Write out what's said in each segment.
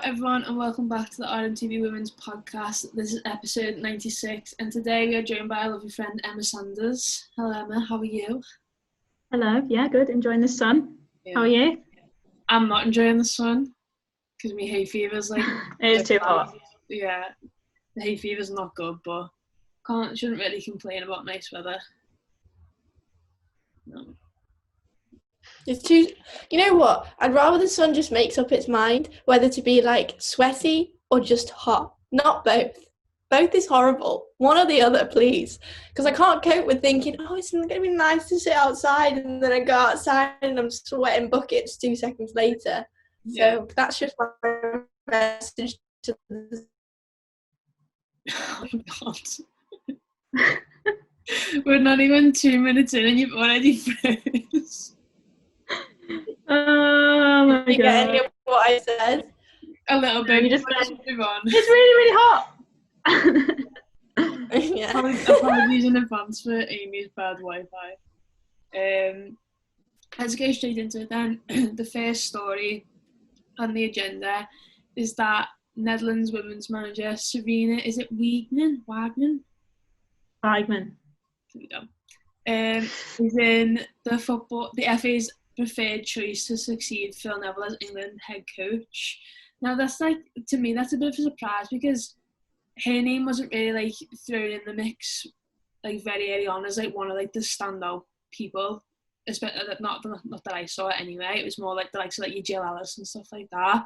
everyone, and welcome back to the RMTV Women's podcast. This is episode 96, and today we are joined by our lovely friend Emma Sanders. Hello Emma, how are you? Hello, yeah, good, enjoying the sun. Yeah. How are you? I'm not enjoying the sun, because my hay fever's like... It is too hot. Yeah, the hay fever's not good, but shouldn't really complain about nice weather. No. It's too, you know what? I'd rather the sun just makes up its mind whether to be like sweaty or just hot. Not both. Both is horrible. One or the other, please. Because I can't cope with thinking, oh, it's going to be nice to sit outside, and then I go outside and I'm sweating buckets 2 seconds later. Yeah. So that's just my message to the... Oh my God. We're not even 2 minutes in and you've already froze. Oh my God. Did you get any of what I said? A little bit. You just said, move on. It's really, really hot. Yeah. Apologies in advance for Amy's bad Wi-Fi. Let's go straight into it then. The first story on the agenda is that Netherlands women's manager Sarina, is it Wiegman? Wiegman. There we go. Is in the FA's preferred choice to succeed Phil Neville as England head coach. Now that's to me that's a bit of a surprise, because her name wasn't really thrown in the mix very early on as one of the standout people. Not that I saw it anyway. It was more the likes of your Jill Ellis and stuff like that.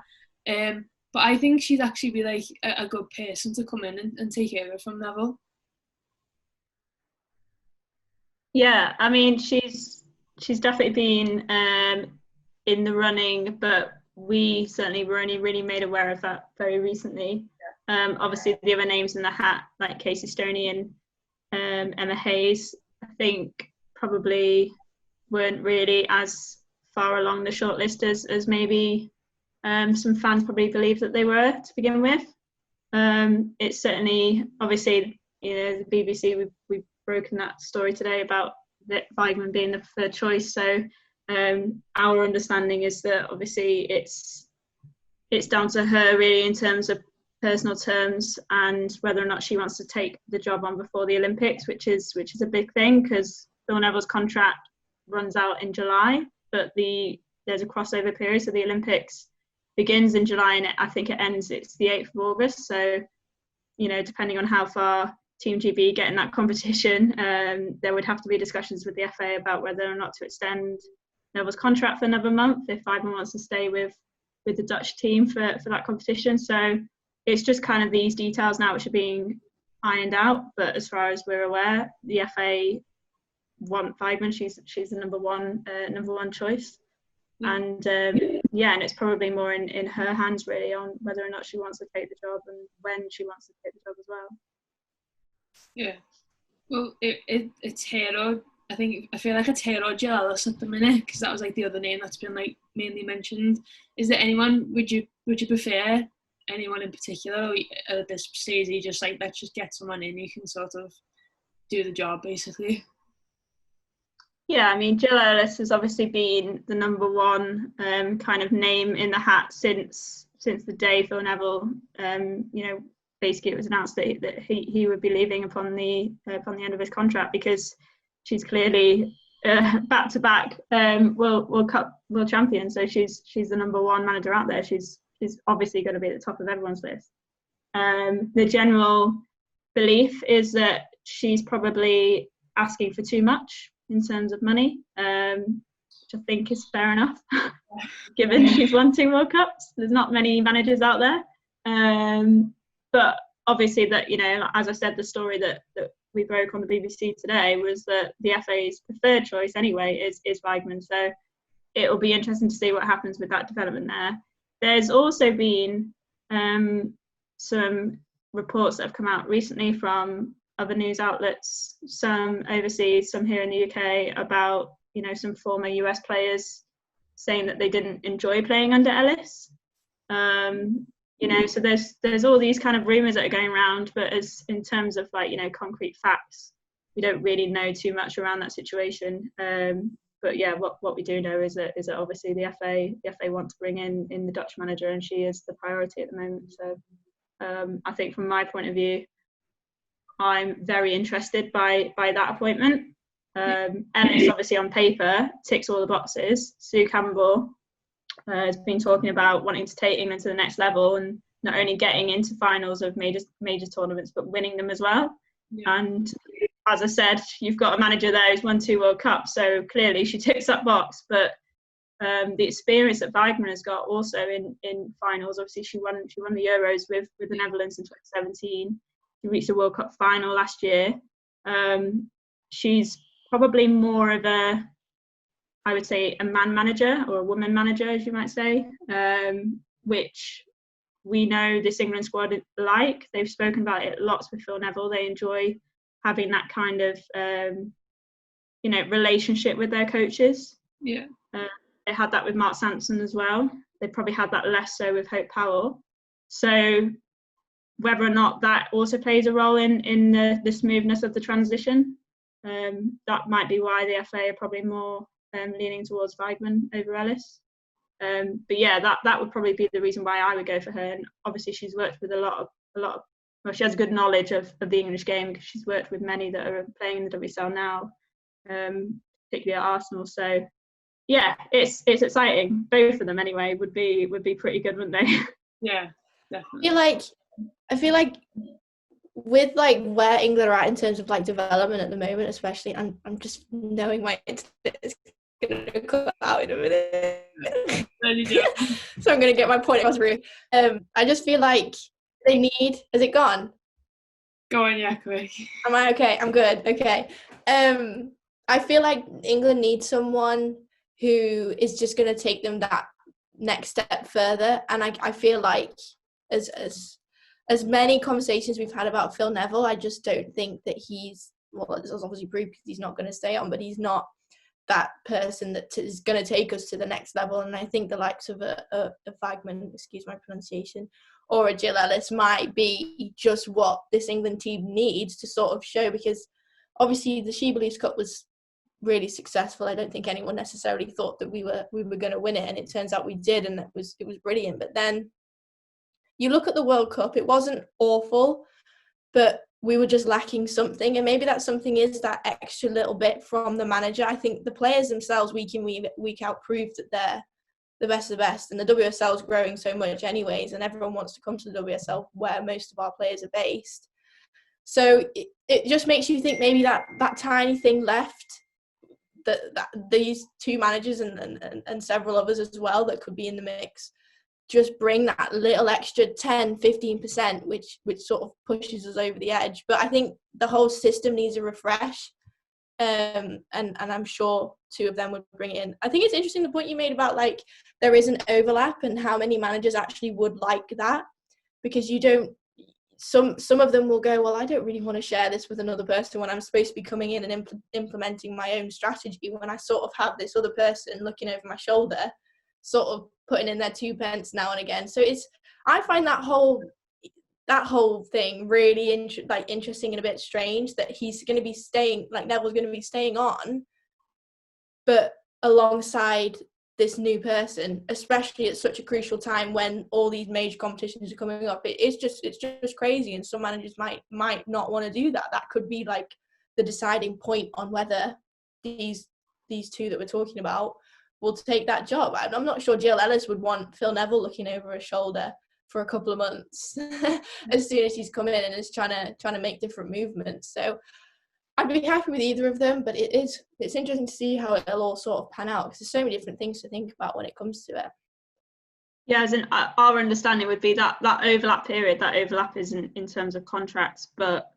But I think she'd actually be a good person to come in and take over from Neville. Yeah, I mean she's definitely been in the running, but we certainly were only really made aware of that very recently. Yeah. Obviously the other names in the hat, like Casey Stoney and Emma Hayes, I think probably weren't really as far along the shortlist as maybe some fans probably believed that they were to begin with. It's certainly, obviously, the BBC, we've broken that story today about Wiegman being the preferred choice. So our understanding is that obviously it's down to her really in terms of personal terms and whether or not she wants to take the job on before the Olympics, which is a big thing, because Phil Neville's contract runs out in July, but there's a crossover period, so the Olympics begins in July and I think it's the 8th of August. So depending on how far Team GB get in that competition, there would have to be discussions with the FA about whether or not to extend Neville's contract for another month if Wiegman wants to stay with the Dutch team for that competition. So it's just kind of these details now which are being ironed out. But as far as we're aware, the FA want Wiegman. She's the number one choice. And and it's probably more in her hands really on whether or not she wants to take the job and when she wants to take the job as well. Yeah, well, it's her. I feel like it's her or Jill Ellis at the minute, because that was the other name that's been mainly mentioned. Is there anyone? Would you prefer anyone in particular, or at this stage you just let's just get someone in who can sort of do the job basically? Yeah, I mean, Jill Ellis has obviously been the number one kind of name in the hat since the day Phil Neville, basically it was announced that he would be leaving upon the end of his contract, because she's clearly back-to-back World Cup world champion. So she's the number one manager out there. She's obviously going to be at the top of everyone's list. The general belief is that she's probably asking for too much in terms of money, which I think is fair enough, given she's won 2 World Cups. There's not many managers out there. But obviously that, as I said, the story that we broke on the BBC today was that the FA's preferred choice anyway is Wiegman. So it will be interesting to see what happens with that development there. There's also been some reports that have come out recently from other news outlets, some overseas, some here in the UK, about some former US players saying that they didn't enjoy playing under Ellis. So there's all these kind of rumours that are going around, but as in terms of concrete facts, we don't really know too much around that situation. But yeah, what we do know is that obviously the FA want to bring in the Dutch manager, and she is the priority at the moment. So I think from my point of view, I'm very interested by that appointment. Ellis, obviously on paper, ticks all the boxes. Sue Campbell has been talking about wanting to take England to the next level, and not only getting into finals of major tournaments, but winning them as well. Yeah. And as I said, you've got a manager there who's won 2 World Cups, so clearly she ticks that box. But the experience that Wiegman has got also in finals, obviously she won the Euros with the Netherlands in 2017. She reached the World Cup final last year. She's probably more of a, I would say, a man manager or a woman manager, as you might say, which we know this England squad like. They've spoken about it lots with Phil Neville. They enjoy having that kind of, relationship with their coaches. Yeah. They had that with Mark Sampson as well. They probably had that less so with Hope Powell. So whether or not that also plays a role in the smoothness of the transition, that might be why the FA are probably more leaning towards Wiegman over Ellis. But yeah, that would probably be the reason why I would go for her. And obviously she's worked with a lot of well, she has good knowledge of the English game, because she's worked with many that are playing in the WSL now, particularly at Arsenal. So yeah, it's exciting. Both of them anyway would be pretty good, wouldn't they? Yeah, definitely. I feel like with like where England are at in terms of like development at the moment, especially, I'm just knowing my internet is gonna cut out in a minute. So I'm gonna get my point across through. I just feel like they need. Is it gone? Go on, yeah, quick. Am I okay? I'm good. Okay. I feel like England needs someone who is just gonna take them that next step further, and I feel like as many conversations we've had about Phil Neville, I just don't think that he's, well, it's obviously proved because he's not going to stay on, but he's not that person that is going to take us to the next level. And I think the likes of a Wiegman, excuse my pronunciation, or a Jill Ellis might be just what this England team needs to sort of show, because obviously the She Believes Cup was really successful. I don't think anyone necessarily thought that we were going to win it, and it turns out we did, and it was brilliant. But then you look at the World Cup, it wasn't awful, but we were just lacking something. And maybe that something is that extra little bit from the manager. I think the players themselves, week in, week out, proved that they're the best of the best. And the WSL is growing so much anyways, and everyone wants to come to the WSL where most of our players are based. So it just makes you think maybe that tiny thing left, that these two managers and several others as well that could be in the mix, just bring that little extra 10-15%, which sort of pushes us over the edge. But I think the whole system needs a refresh, and I'm sure two of them would bring it in. I think it's interesting the point you made about like there is an overlap and how many managers actually would like that, because you don't. Some of them will go, well, I don't really want to share this with another person when I'm supposed to be coming in and implementing my own strategy, when I sort of have this other person looking over my shoulder, sort of putting in their 2 pence now and again. So I find that whole thing really interesting and a bit strange, that he's going to be staying, like Neville's going to be staying on, but alongside this new person, especially at such a crucial time when all these major competitions are coming up. It's just crazy, and some managers might not want to do that. That could be like the deciding point on whether these two that we're talking about will take that job. I'm not sure Jill Ellis would want Phil Neville looking over her shoulder for a couple of months as soon as he's come in and is trying to make different movements. So I'd be happy with either of them, but it's interesting to see how it'll all sort of pan out, because there's so many different things to think about when it comes to it. Yeah, as in our understanding would be that overlap period, that overlap is in terms of contracts, but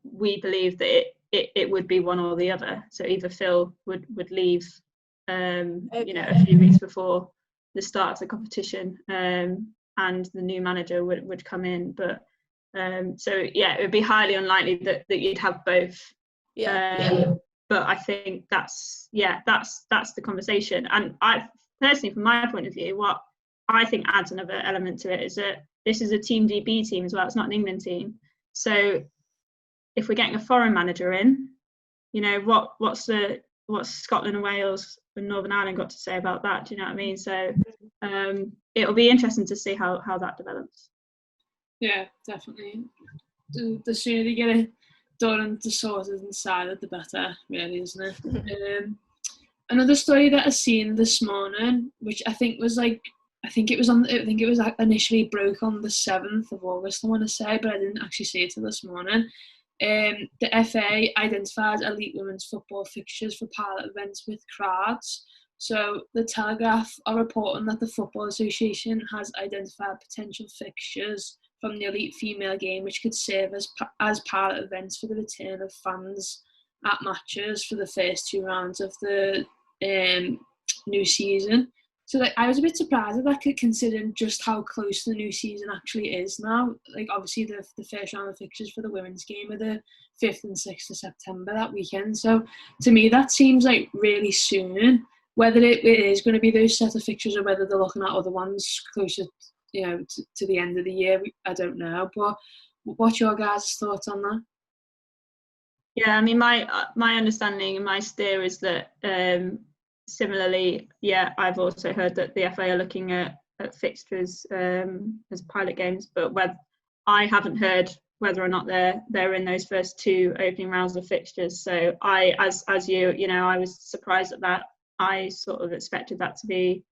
we believe that it would be one or the other. So either Phil would leave a few weeks before the start of the competition, and the new manager would come in, but so yeah, it would be highly unlikely that you'd have both. But I think that's the conversation. And I personally, from my point of view, what I think adds another element to it is that this is a Team DB team as well. It's not an England team. So if we're getting a foreign manager in, what's the what's Scotland and Wales and Northern Ireland got to say about that? Do you know what I mean? So it'll be interesting to see how that develops. Yeah, definitely. The sooner they get it done and sorted and decided, the better, really, isn't it? Another story that I seen this morning, which I think was initially broke on the 7th of August, I want to say, but I didn't actually see it till this morning. The FA identified elite women's football fixtures for pilot events with crowds. So the Telegraph are reporting that the Football Association has identified potential fixtures from the elite female game which could serve as pilot events for the return of fans at matches for the first 2 rounds of the new season. So I was a bit surprised at that, considering just how close the new season actually is now. Like, obviously the first round of fixtures for the women's game are the 5th and 6th of September that weekend. So to me that seems like really soon. Whether it is going to be those set of fixtures or whether they're looking at other ones closer, to the end of the year, I don't know. But what's your guys' thoughts on that? Yeah, I mean, my understanding and my steer is that similarly, yeah, I've also heard that the FA are looking at fixtures as pilot games, but I haven't heard whether or not they're in those first 2 opening rounds of fixtures. So I, as you, I was surprised at that. I sort of expected that to be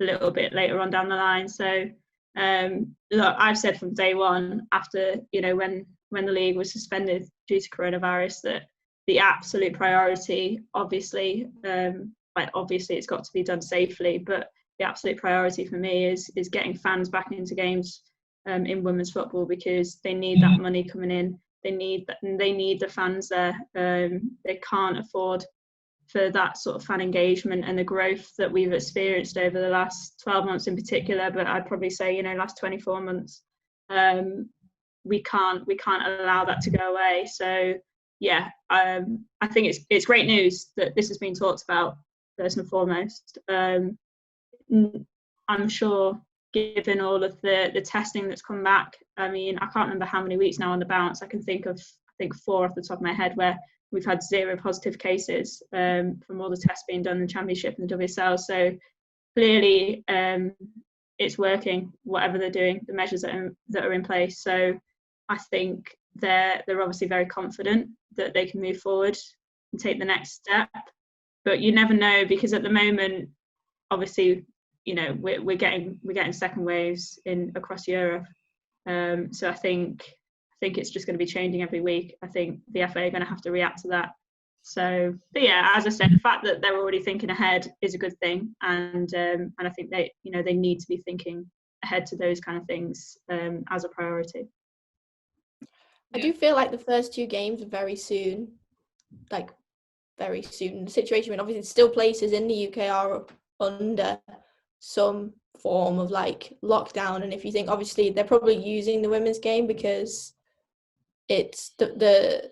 a little bit later on down the line. So look, I've said from day one, after when the league was suspended due to coronavirus, that the absolute priority, obviously it's got to be done safely, but the absolute priority for me is getting fans back into games in women's football, because they need that money coming in. They need the fans there. They can't afford for that sort of fan engagement and the growth that we've experienced over the last 12 months in particular, but I'd probably say last 24 months. We can't allow that to go away. So yeah, I think it's great news that this has been talked about first and foremost. I'm sure, given all of the testing that's come back, I mean, I can't remember how many weeks now on the bounce. I can think of 4 off the top of my head where we've had 0 positive cases from all the tests being done in the Championship and the WSL. So clearly it's working, whatever they're doing, the measures that are in place. So I think they're obviously very confident that they can move forward and take the next step. But you never know, because at the moment, obviously, we're getting second waves across Europe. So I think it's just going to be changing every week. I think the FA are going to have to react to that. So, but yeah, as I said, the fact that they're already thinking ahead is a good thing, and I think they need to be thinking ahead to those kind of things as a priority. I do feel like the first 2 games are very soon. The situation, when obviously still places in the UK are under some form of lockdown, and if you think, obviously they're probably using the women's game because it's the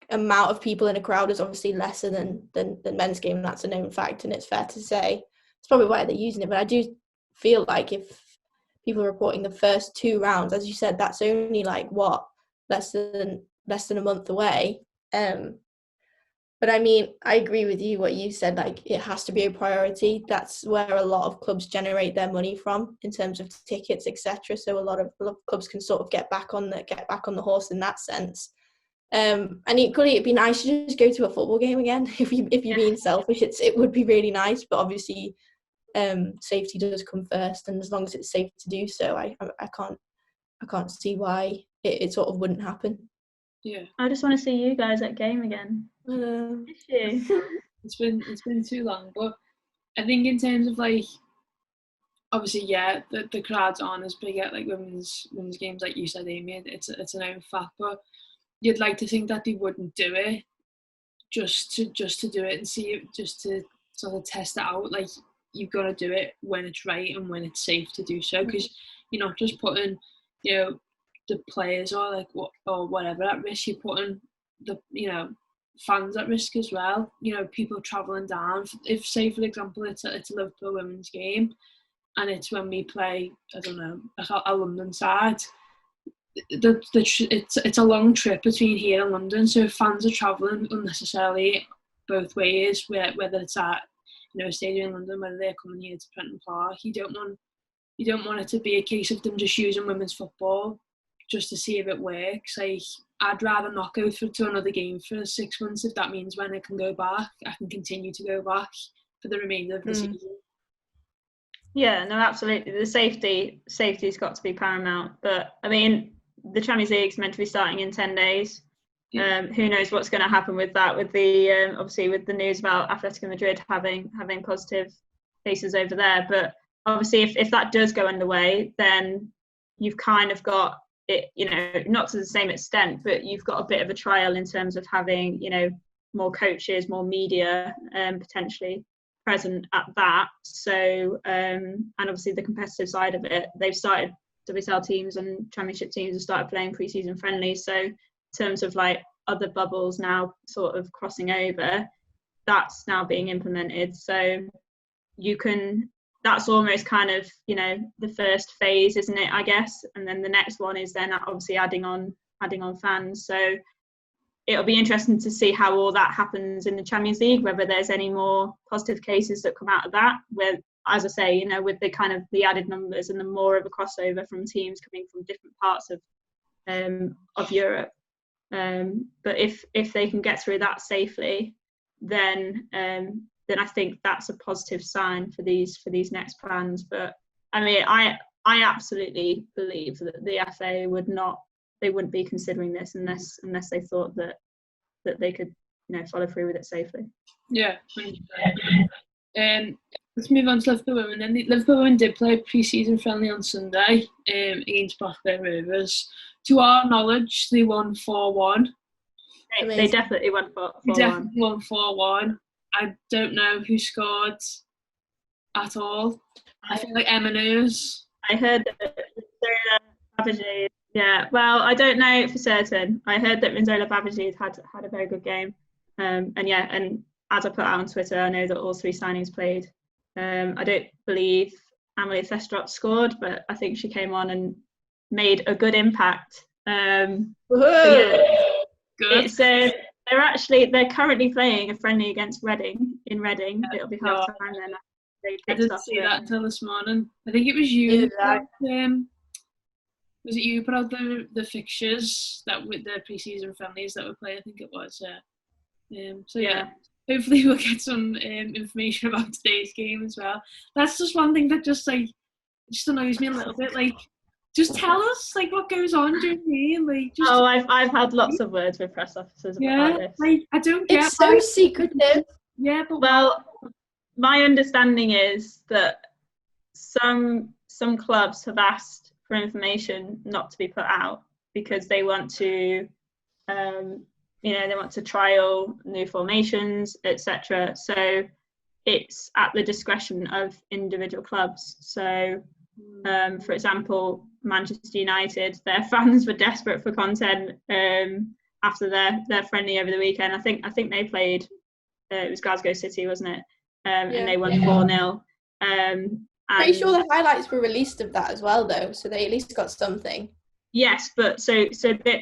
amount of people in a crowd is obviously lesser than men's game, and that's a known fact, and it's fair to say it's probably why they're using it. But I do feel like if people are reporting the first 2 rounds, as you said, that's only less than a month away. But I mean, I agree with you what you said, it has to be a priority. That's where a lot of clubs generate their money from in terms of tickets, etc. So a lot of clubs can sort of get back on the horse in that sense. And equally, it'd be nice to just go to a football game again. If you're being selfish, it would be really nice. But obviously, safety does come first, and as long as it's safe to do so, I can't see why it sort of wouldn't happen. Yeah, I just want to see you guys at game again. It's been too long, but I think in terms of obviously, yeah, the crowds aren't as big at women's games, like you said, Amy. It's a known fact, but you'd like to think that they wouldn't do it just to do it and see it, just to sort of test it out. You've got to do it when it's right and when it's safe to do so, because you're not just putting the players or whatever at risk. You're putting the fans at risk as well. People travelling down. If, say, for example, it's a Liverpool Women's game, and it's when we play, I don't know, a London side. It's a long trip between here and London, so if fans are travelling unnecessarily both ways, whether it's at a stadium in London, whether they're coming here to Prenton Park. You don't want it to be a case of them just using women's football just to see if it works. Like, I'd rather not go to another game for 6 months if that means when I can go back, I can continue to go back for the remainder of the season. Yeah, no, absolutely. The safety's got to be paramount. But I mean, the Champions League's meant to be starting in 10 days. Yeah. Who knows what's going to happen with that? With the obviously with the news about Atletico Madrid having positive cases over there. But obviously, if that does go underway, then you've kind of got it, not to the same extent, but you've got a bit of a trial in terms of having, more coaches, more media, potentially present at that. So, and obviously the competitive side of it, they've started, WSL teams and Championship teams have started playing pre-season friendlies. So in terms of like other bubbles now sort of crossing over, that's now being implemented. So that's almost kind of, the first phase, isn't it, I guess? And then the next one is then obviously adding on fans. So it'll be interesting to see how all that happens in the Champions League, whether there's any more positive cases that come out of that, where, as I say, with the kind of the added numbers and the more of a crossover from teams coming from different parts of Europe. But if they can get through that safely, then I think that's a positive sign for these next plans. But I mean, I absolutely believe that the FA wouldn't be considering this unless they thought that they could follow through with it safely. Yeah. Let's move on to Liverpool Women. Then the Liverpool Women did play a pre-season friendly on Sunday against Blackburn Rovers. To our knowledge, they won 4-1. They definitely won 4-1. They definitely won 4-1. I don't know who scored at all. I feel like Emma knows. I heard that Rinzola Babajide. Yeah, well, I don't know for certain. I heard that Rinzola Babajide had a very good game. And as I put out on Twitter, I know that all 3 signings played. I don't believe Amelie Thestrott scored, but I think she came on and made a good impact. Good. They're currently playing a friendly against Reading in Reading. It'll be half time then. I didn't see that until this morning. I think it was you. Was it you put out the fixtures that with the pre-season friendlies that were played? I think it was. Hopefully we'll get some information about today's game as well. That's just one thing that just annoys me a little bit. Like, just tell us what goes on during the game. I've had lots of words with press officers about this. I don't get. It's so secretive. Yeah, but my understanding is that some clubs have asked for information not to be put out because they want to, they want to trial new formations, etc. So it's at the discretion of individual clubs. So, for example, Manchester United, their fans were desperate for content after their friendly over the weekend. I think they played. It was Glasgow City, wasn't it? And they won 4-0. Pretty sure the highlights were released of that as well, though, so they at least got something. Yes, but so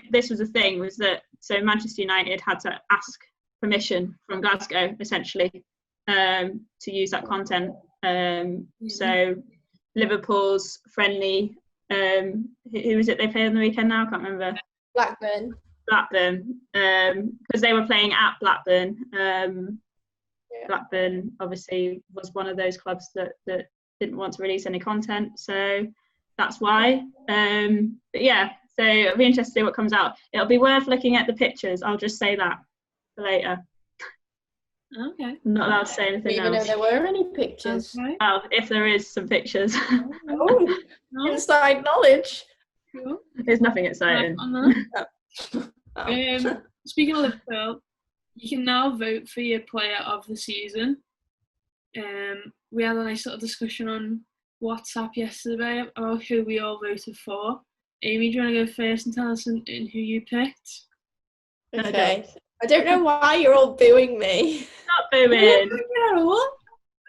this was the thing, was that so Manchester United had to ask permission from Glasgow essentially to use that content. So Liverpool's friendly, who was it they played on the weekend now? I can't remember. Blackburn, because they were playing at Blackburn. Blackburn obviously was one of those clubs that didn't want to release any content, so that's why. But yeah, so it'll be interesting to see what comes out. It'll be worth looking at the pictures. I'll just say that for later. Okay. I'm not allowed to say anything else. Even though there were any pictures. Okay. Oh, if there is some pictures. Oh, inside knowledge. Cool. There's nothing exciting. Speaking of Liverpool, you can now vote for your player of the season. We had a nice little discussion on WhatsApp yesterday about who we all voted for. Amy, do you want to go first and tell us who you picked? Okay. I don't know why you're all booing me. Not booing. At all.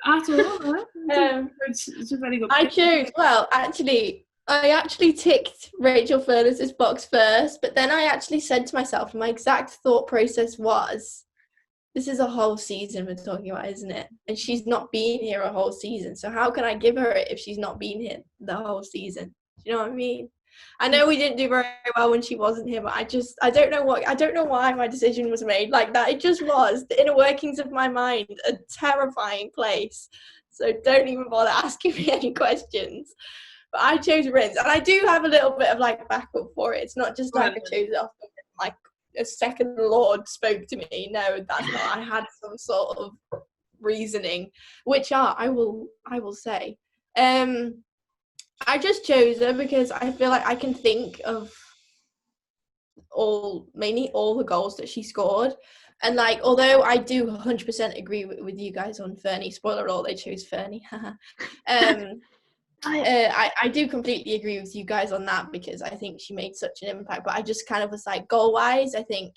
It's a very good pick. I chose, I actually ticked Rachel Furness's box first, but then I actually said to myself, my exact thought process was, this is a whole season we're talking about, isn't it? And she's not been here a whole season. So how can I give her it if she's not been here the whole season? Do you know what I mean? I know we didn't do very well when she wasn't here, but I don't know why my decision was made like that. It just was. The inner workings of my mind, a terrifying place. So don't even bother asking me any questions. But I chose Rinse, and I do have a little bit of like backup for it. It's not just like I chose it off like a second Lord spoke to me. No, that's not. I had some sort of reasoning, which I will say. I just chose her because I feel like I can think of mainly all the goals that she scored. And like, although I do 100% agree with you guys on Fernie, spoiler alert, they chose Fernie. I do completely agree with you guys on that because I think she made such an impact. But I just kind of was like, goal-wise, I think,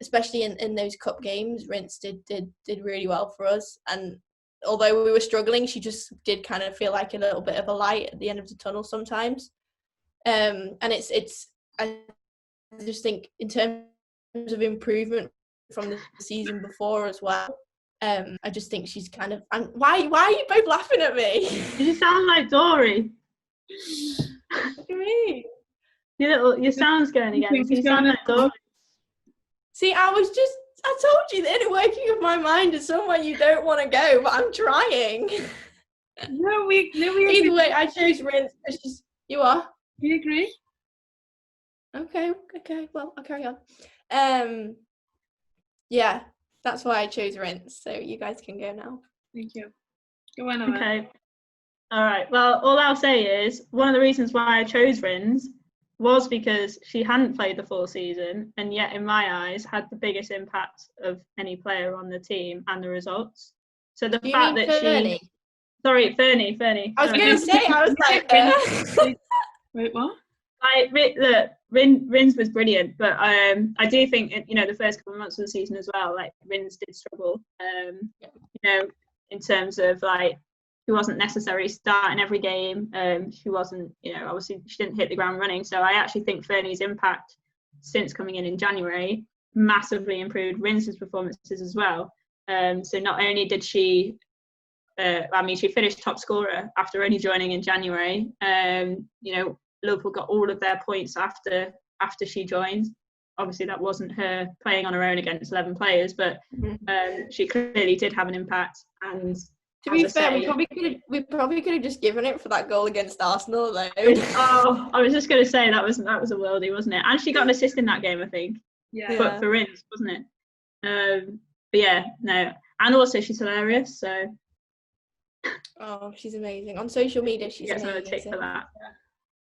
especially in those cup games, Rince did really well for us. And although we were struggling, she just did kind of feel like a little bit of a light at the end of the tunnel sometimes. And it's I just think in terms of improvement from the season before as well. I just think she's kind of. And why are you both laughing at me? You sound like Dory. What do you mean? Your sound's going again. You sound like Dory. See, I told you the inner working of my mind is somewhere you don't want to go, but I'm trying. No, we Either way, I chose Rinse. You are? We agree. Okay, well, I'll carry on. Yeah, that's why I chose Rinse, so you guys can go now. Thank you. Go on, Emma. Okay. All right. Well, all I'll say is one of the reasons why I chose Rins was because she hadn't played the full season and yet, in my eyes, had the biggest impact of any player on the team and the results. So the fact that Fernie? Sorry, Fernie. I was going to say, I was like... Wait, what? Look, Rins was brilliant, but I do think, the first couple of months of the season as well, like, Rins did struggle, in terms of, like, she wasn't necessarily starting every game. She wasn't, obviously she didn't hit the ground running. So I actually think Fernie's impact since coming in January massively improved Rins's performances as well. So not only did she, she finished top scorer after only joining in January. Liverpool got all of their points after she joined. Obviously that wasn't her playing on her own against 11 players, but she clearly did have an impact. And to be fair, we probably could have just given it for that goal against Arsenal though. Oh, I was just going to say that was a worldie, wasn't it? And she got an assist in that game, I think. Yeah. For Rins, wasn't it? But yeah, no. And also she's hilarious, so. Oh, she's amazing. On social media, she's amazing. Another tick for that.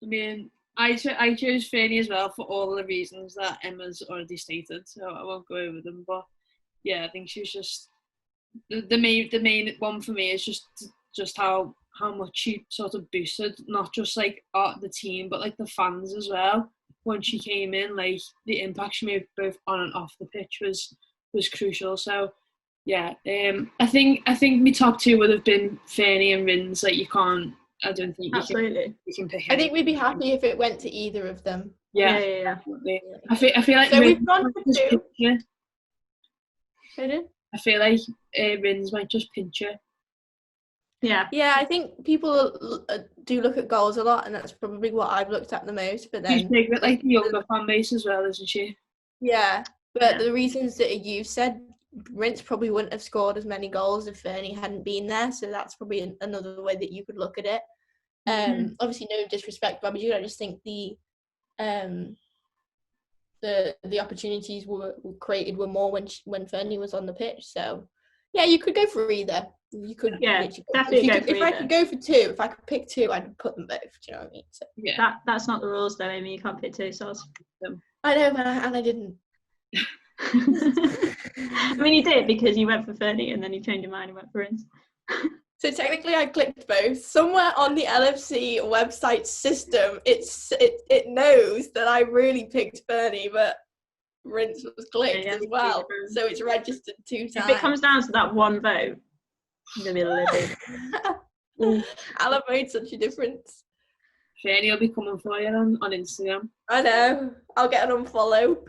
I mean, I chose Fernie as well for all the reasons that Emma's already stated, so I won't go over them. But yeah, I think she was just the main one for me is just how much she sort of boosted not just like the team but like the fans as well when she came in. Like the impact she made both on and off the pitch was crucial. So yeah, I think my top two would have been Fernie and Rins. Like I don't think you can pick. I think we'd be happy if it went to either of them. Yeah. I feel like so we've gone for two. I feel like Rins might just pinch her. Yeah, I think people do look at goals a lot, and that's probably what I've looked at the most. But then she's big with like the younger fan base as well, isn't she? Yeah, but the reasons that you said, Rins probably wouldn't have scored as many goals if Fernie hadn't been there. So that's probably another way that you could look at it. Obviously, no disrespect, but I just think the opportunities were created were more when Fernie was on the pitch. So yeah, you could go for either. You could definitely go for either. If I could go for two, if I could pick two, I'd put them both. Do you know what I mean? So, yeah, that's not the rules though, Amy. You can't pick two, so I know, and I didn't. I mean, you did because you went for Fernie and then you changed your mind and went for Rins. So technically, I clicked both. Somewhere on the LFC website system, it knows that I really picked Fernie, but Rins was clicked as well. So it's registered 2 times. If it comes down to that one vote, I'm gonna be livid. I'll have made such a difference. Fernie will be coming for you on Instagram. I know. I'll get an unfollow.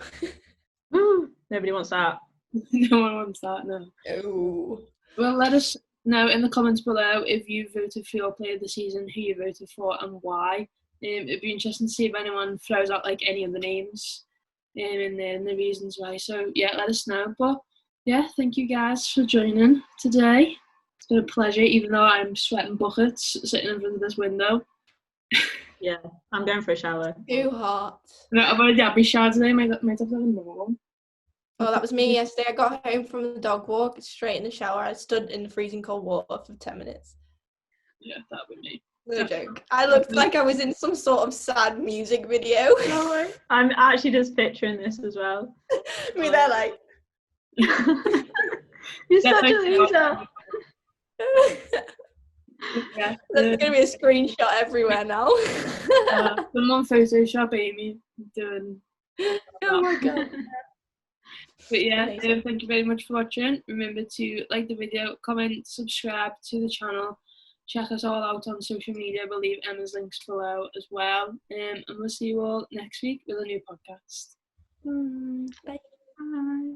Nobody wants that. No one wants that, no. Oh. Well, let us know in the comments below if you voted for your player of the season, who you voted for, and why. It'd be interesting to see if anyone throws out like any of the names and the reasons why. So yeah, let us know. But yeah, thank you guys for joining today. It's been a pleasure, even though I'm sweating buckets sitting in front of this window. Yeah, I'm going for a shower. Too hot. No, I've already had my shower today. Might have to have more. Oh, that was me yesterday. I got home from the dog walk, straight in the shower. I stood in the freezing cold water for 10 minutes. Yeah, that would be. No joke. I looked like I was in some sort of sad music video. I'm actually just picturing this as well. Me there like... You're such a loser. Yeah, There's going to be a screenshot everywhere now. someone Photoshop Amy doing. Oh my god. But yeah, Amazing. thank you very much for watching. Remember to like the video, comment, subscribe to the channel. Check us all out on social media. We'll leave Emma's links below as well. And we'll see you all next week with a new podcast. Bye. Bye.